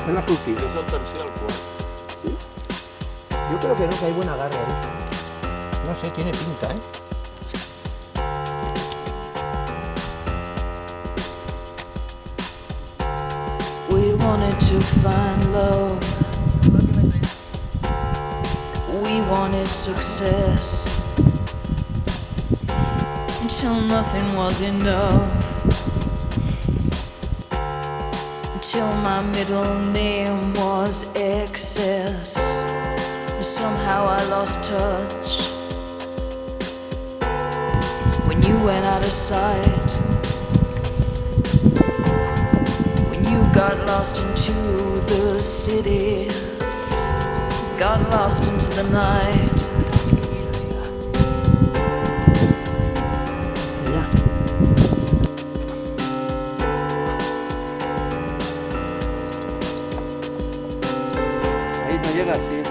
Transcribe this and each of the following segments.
zona surfing. És el tercer o el quart. Yo creo que no, que hay buena agarre ahí. No sé, tiene pinta, ¿eh? We wanted to find love. We wanted success. Until nothing was enough. Until my middle name was excess. Somehow I lost touch. When you went out of sight. When you got lost into the city. Got lost into the night. Ahí no llega, sí.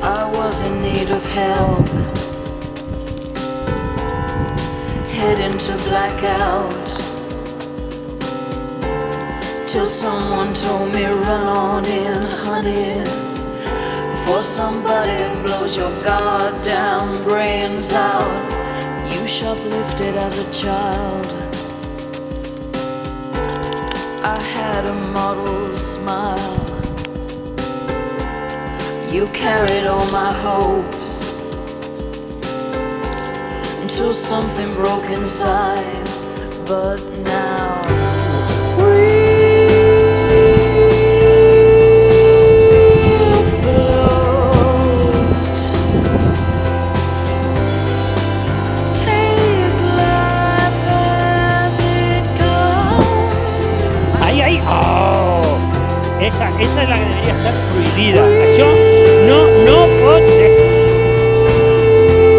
I was in need of help. Heading to blackout. Till someone told me run on in, honey. For somebody blows your goddamn brains out. You shoplifted as a child. I had a model smile. You carried all my hopes. Until something broke inside. But now we'll float. Take life as it comes. ¡Ahí, ahí! ¡Oh! Esa es la que debería estar prohibida. Això no pot ser.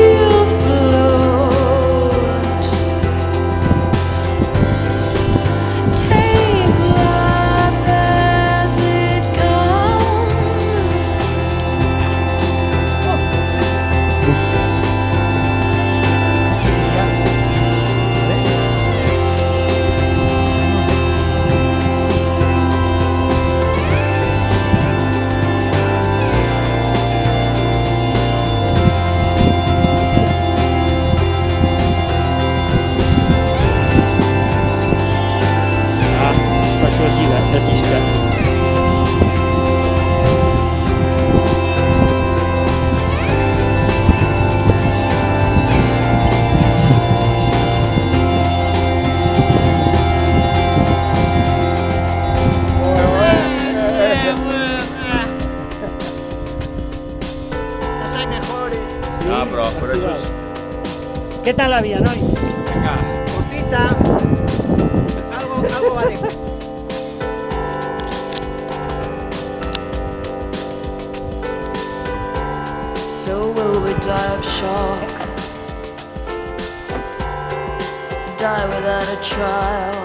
We'll float. Take life as it comes. Ah, això és lligat, deslliscat. Ah, però això és... Què tal la via, noi? Vinga. Cortita. Algo vale. So will we die of shock? Die without a trial?